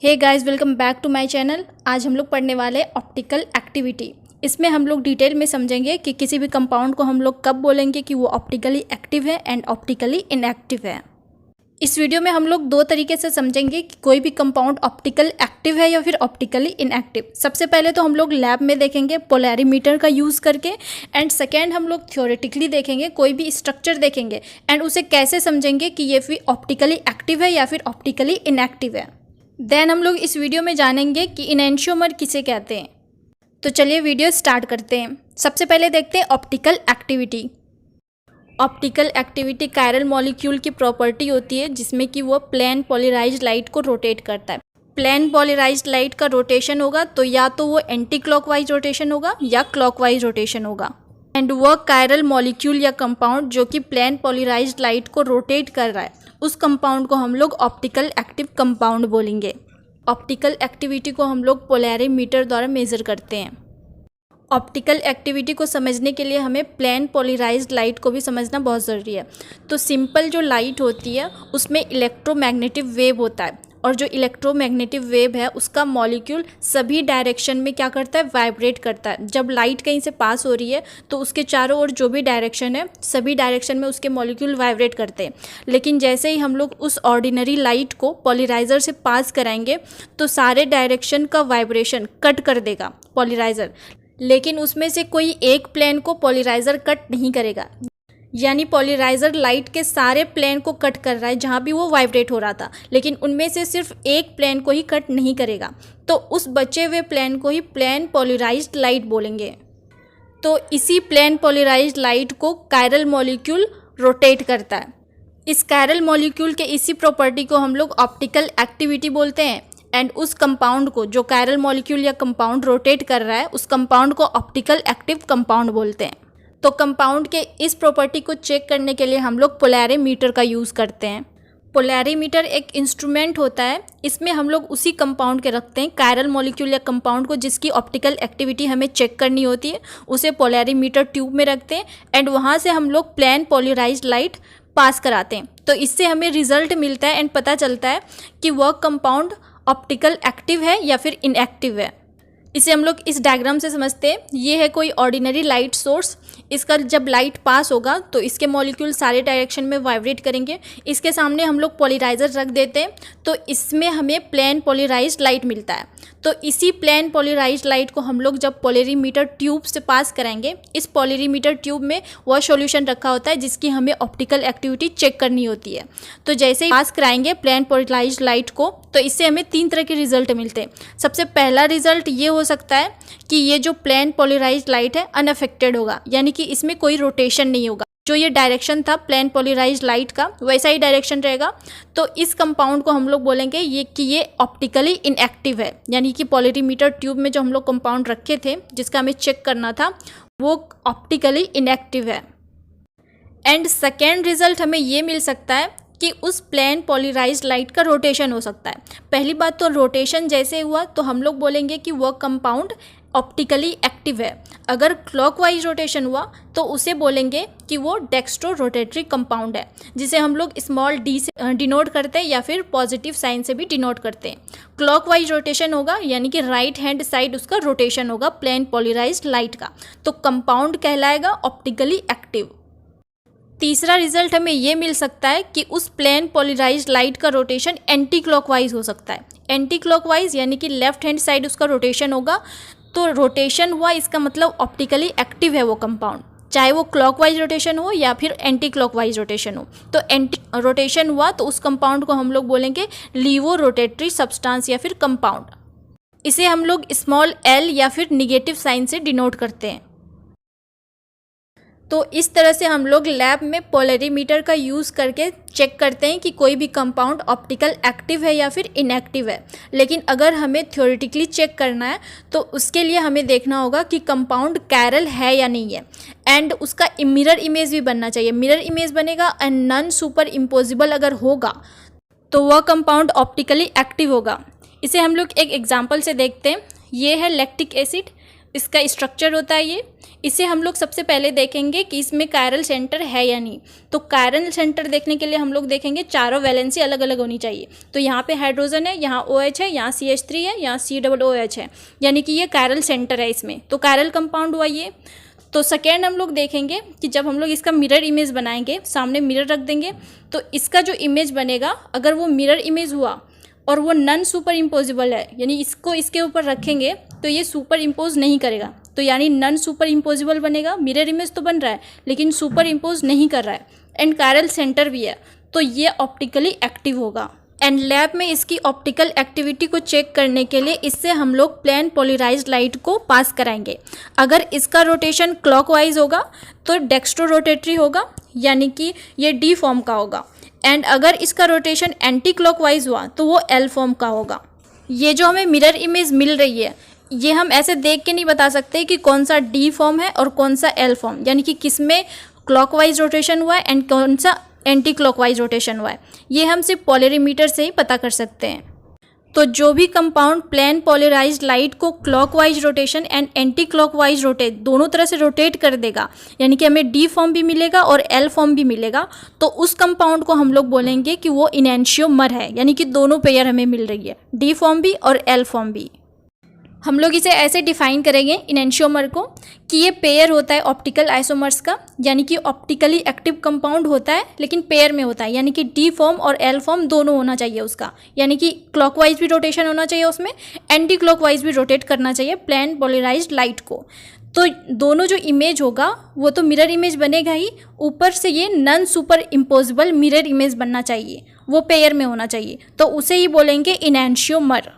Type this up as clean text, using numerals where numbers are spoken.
Hey guys, welcome back to my channel. आज हम लोग पढ़ने वाले ऑप्टिकल एक्टिविटी। इसमें हम लोग डिटेल में समझेंगे कि किसी भी कंपाउंड को हम लोग कब बोलेंगे कि वो ऑप्टिकली एक्टिव है एंड ऑप्टिकली इनएक्टिव है। इस वीडियो में हम लोग दो तरीके से समझेंगे कि कोई भी कंपाउंड ऑप्टिकल एक्टिव है या फिर ऑप्टिकली इनएक्टिव। सबसे पहले तो हम लोग लैब में देखेंगे पोलैरीमीटर का यूज़ करके, एंड सेकेंड हम लोग थ्योरेटिकली देखेंगे, कोई भी स्ट्रक्चर देखेंगे एंड उसे कैसे समझेंगे कि ये फिर ऑप्टिकली एक्टिव है या फिर ऑप्टिकली इनएक्टिव है। देन हम लोग इस वीडियो में जानेंगे कि इनेंशियोमर किसे कहते हैं। तो चलिए वीडियो स्टार्ट करते हैं। सबसे पहले देखते हैं optical activity. Optical activity chiral molecule की प्रॉपर्टी होती है जिसमें कि वो प्लेन पॉलराइज्ड लाइट को रोटेट करता है। प्लेन पॉलराइज्ड लाइट का रोटेशन होगा तो या तो वो एंटी क्लॉकवाइज रोटेशन होगा या क्लॉकवाइज रोटेशन होगा। एंड वह कायरल मॉलिक्यूल या कंपाउंड जो कि प्लेन पॉलराइज्ड लाइट को रोटेट कर रहा है, उस कंपाउंड को हम लोग ऑप्टिकल एक्टिव कंपाउंड बोलेंगे। ऑप्टिकल एक्टिविटी को हम लोग पोलैरीमीटर द्वारा मेज़र करते हैं। ऑप्टिकल एक्टिविटी को समझने के लिए हमें प्लेन पॉलराइज्ड लाइट को भी समझना बहुत ज़रूरी है। तो सिंपल जो लाइट होती है उसमें इलेक्ट्रोमैग्नेटिक वेव होता है, और जो इलेक्ट्रोमैग्नेटिक वेव है उसका मॉलिक्यूल सभी डायरेक्शन में क्या करता है, वाइब्रेट करता है। जब लाइट कहीं से पास हो रही है तो उसके चारों ओर जो भी डायरेक्शन है, सभी डायरेक्शन में उसके मॉलिक्यूल वाइब्रेट करते हैं। लेकिन जैसे ही हम लोग उस ऑर्डिनरी लाइट को पॉलराइज़र से पास कराएंगे तो सारे डायरेक्शन का वाइब्रेशन कट कर देगा पॉलराइज़र, लेकिन उसमें से कोई एक प्लेन को पॉलराइज़र कट नहीं करेगा। यानी पॉलराइज़र लाइट के सारे प्लेन को कट कर रहा है जहाँ भी वो वाइब्रेट हो रहा था, लेकिन उनमें से सिर्फ एक प्लेन को ही कट नहीं करेगा। तो उस बचे हुए प्लेन को ही प्लेन पॉलराइज्ड लाइट बोलेंगे। तो इसी प्लेन पॉलराइज्ड लाइट को कायरल मॉलिक्यूल रोटेट करता है। इस कायरल मॉलिक्यूल के इसी प्रॉपर्टी को हम लोग ऑप्टिकल एक्टिविटी बोलते हैं। एंड उस कंपाउंड को जो कायरल मॉलिक्यूल या कंपाउंड रोटेट कर रहा है, उस कंपाउंड को ऑप्टिकल एक्टिव कंपाउंड बोलते हैं। तो कंपाउंड के इस प्रॉपर्टी को चेक करने के लिए हम लोग पोलैरीमीटर का यूज़ करते हैं। पोलैरीमीटर एक इंस्ट्रूमेंट होता है। इसमें हम लोग उसी कंपाउंड के रखते हैं, कायरल मॉलिक्यूल या कंपाउंड को जिसकी ऑप्टिकल एक्टिविटी हमें चेक करनी होती है, उसे पोलैरीमीटर ट्यूब में रखते हैं एंड वहाँ से हम लोग प्लेन पॉलराइज्ड लाइट पास कराते हैं। तो इससे हमें रिजल्ट मिलता है एंड पता चलता है कि वह कंपाउंड ऑप्टिकल एक्टिव है या फिर इनएक्टिव है। इसे हम लोग इस डायग्राम से समझते हैं। ये है कोई ऑर्डिनरी लाइट सोर्स। इसका जब लाइट पास होगा तो इसके मॉलिक्यूल सारे डायरेक्शन में वाइब्रेट करेंगे। इसके सामने हम लोग पॉलराइज़र रख देते हैं तो इसमें हमें प्लेन पॉलराइज्ड लाइट मिलता है। तो इसी प्लेन पॉलराइज्ड लाइट को हम लोग जब पोलैरीमीटर ट्यूब से पास कराएंगे, इस पोलैरीमीटर ट्यूब में वह सॉल्यूशन रखा होता है जिसकी हमें ऑप्टिकल एक्टिविटी चेक करनी होती है। तो जैसे ही पास कराएंगे प्लेन पॉलराइज्ड लाइट को, तो इससे हमें तीन तरह के रिजल्ट मिलते हैं। सबसे पहला रिजल्ट ये हो सकता है कि ये जो प्लेन पॉलराइज्ड लाइट है अनअफेक्टेड होगा, यानी कि इसमें कोई रोटेशन नहीं होगा। जो ये डायरेक्शन था प्लेन पॉलराइज्ड लाइट का, वैसा ही डायरेक्शन रहेगा। तो इस कंपाउंड को हम लोग बोलेंगे ये ऑप्टिकली इनएक्टिव है, यानी कि पोलैरीमीटर ट्यूब में जो हम लोग कंपाउंड रखे थे जिसका हमें चेक करना था, वो ऑप्टिकली इनएक्टिव है। एंड सेकेंड रिजल्ट हमें ये मिल सकता है कि उस प्लेन पॉलराइज्ड लाइट का रोटेशन हो सकता है। पहली बात तो रोटेशन जैसे हुआ तो हम लोग बोलेंगे कि वह कंपाउंड ऑप्टिकली एक्टिव है। अगर क्लॉकवाइज रोटेशन हुआ तो उसे बोलेंगे कि वो डेक्स्ट्रो रोटेटरी कंपाउंड है, जिसे हम लोग स्मॉल डी से डिनोट करते हैं या फिर पॉजिटिव साइन से भी डिनोट करते हैं। क्लॉकवाइज रोटेशन होगा यानी कि राइट हैंड साइड उसका रोटेशन होगा प्लेन पॉलराइज्ड लाइट का, तो कंपाउंड कहलाएगा ऑप्टिकली एक्टिव। तीसरा रिजल्ट हमें ये मिल सकता है कि उस प्लेन पॉलराइज्ड लाइट का रोटेशन एंटी क्लॉकवाइज हो सकता है। एंटी क्लॉकवाइज यानी कि लेफ्ट हैंड साइड उसका रोटेशन होगा। तो रोटेशन हुआ इसका मतलब ऑप्टिकली एक्टिव है वो कंपाउंड, चाहे वो क्लॉकवाइज रोटेशन हो या फिर एंटी क्लॉकवाइज रोटेशन हो। तो एंटी रोटेशन हुआ तो उस कंपाउंड को हम लोग बोलेंगे लीवो रोटेटरी सब्सटेंस या फिर कंपाउंड। इसे हम लोग स्मॉल एल या फिर निगेटिव साइन से डिनोट करते हैं। तो इस तरह से हम लोग लैब में पोलैरीमीटर का यूज़ करके चेक करते हैं कि कोई भी कंपाउंड ऑप्टिकल एक्टिव है या फिर इनएक्टिव है। लेकिन अगर हमें थ्योरेटिकली चेक करना है तो उसके लिए हमें देखना होगा कि कंपाउंड कायरल है या नहीं है, एंड उसका मिरर इमेज भी बनना चाहिए। मिरर इमेज बनेगा एंड नॉन सुपर इम्पोजिबल अगर होगा तो वह कंपाउंड ऑप्टिकली एक्टिव होगा। इसे हम लोग एक एग्जाम्पल से देखते हैं। ये है लैक्टिक एसिड। इसका स्ट्रक्चर होता है ये। इसे हम लोग सबसे पहले देखेंगे कि इसमें कायरल सेंटर है या नहीं। तो कायरल सेंटर देखने के लिए हम लोग देखेंगे चारों वैलेंसी अलग अलग होनी चाहिए। तो यहाँ पे हाइड्रोजन है, यहाँ OH है, यहाँ CH3 है, यहाँ COOH है, यानी कि ये कायरल सेंटर है इसमें। तो कायरल कंपाउंड हुआ ये। तो सेकेंड हम लोग देखेंगे कि जब हम लोग इसका मिरर इमेज बनाएंगे, सामने मिरर रख देंगे, तो इसका जो इमेज बनेगा, अगर वो मिरर इमेज हुआ और वो नॉन सुपर इम्पोजिबल है, यानी इसको इसके ऊपर रखेंगे तो ये सुपर इम्पोज नहीं करेगा, तो यानी नॉन सुपर इम्पोजिबल बनेगा। मिरर इमेज तो बन रहा है लेकिन सुपर इम्पोज नहीं कर रहा है, एंड कायरल सेंटर भी है, तो ये ऑप्टिकली एक्टिव होगा। एंड लैब में इसकी ऑप्टिकल एक्टिविटी को चेक करने के लिए इससे हम लोग प्लेन पोलराइज्ड लाइट को पास कराएंगे। अगर इसका रोटेशन क्लॉकवाइज होगा तो डेक्स्ट्रो रोटेटरी होगा, यानी कि ये डी फॉर्म का होगा, एंड अगर इसका रोटेशन एंटी क्लॉकवाइज हुआ तो वो एल फॉर्म का होगा। ये जो हमें मिरर इमेज मिल रही है, ये हम ऐसे देख के नहीं बता सकते कि कौन सा डी फॉर्म है और कौन सा एल फॉर्म, यानी कि किस में क्लॉकवाइज रोटेशन हुआ है एंड कौन सा एंटी क्लॉकवाइज रोटेशन हुआ है। ये हम सिर्फ पोलरीमीटर से ही पता कर सकते हैं। तो जो भी कंपाउंड प्लेन पोलराइज्ड लाइट को clockwise rotation and anti clockwise rotate दोनों तरह से रोटेट कर देगा, यानी कि हमें डी फॉर्म भी मिलेगा और एल फॉर्म भी मिलेगा, तो उस कंपाउंड को हम लोग बोलेंगे कि वो इनैंशियोमर है, यानी कि दोनों पेयर हमें मिल रही है, डी फॉर्म भी और एल फॉर्म भी। हम लोग इसे ऐसे डिफाइन करेंगे इनैंशियोमर को कि ये पेयर होता है ऑप्टिकल आइसोमर्स का, यानी कि ऑप्टिकली एक्टिव कंपाउंड होता है लेकिन पेयर में होता है, यानी कि डी फॉर्म और एल फॉर्म दोनों होना चाहिए उसका, यानी कि क्लॉकवाइज भी रोटेशन होना चाहिए उसमें, एंटी क्लॉकवाइज भी रोटेट करना चाहिए प्लेन पोलराइज्ड लाइट को। तो दोनों जो इमेज होगा वो तो मिरर इमेज बनेगा ही, ऊपर से ये non super imposable mirror image बनना चाहिए, वो पेयर में होना चाहिए, तो उसे ही बोलेंगे इनैंशियोमर।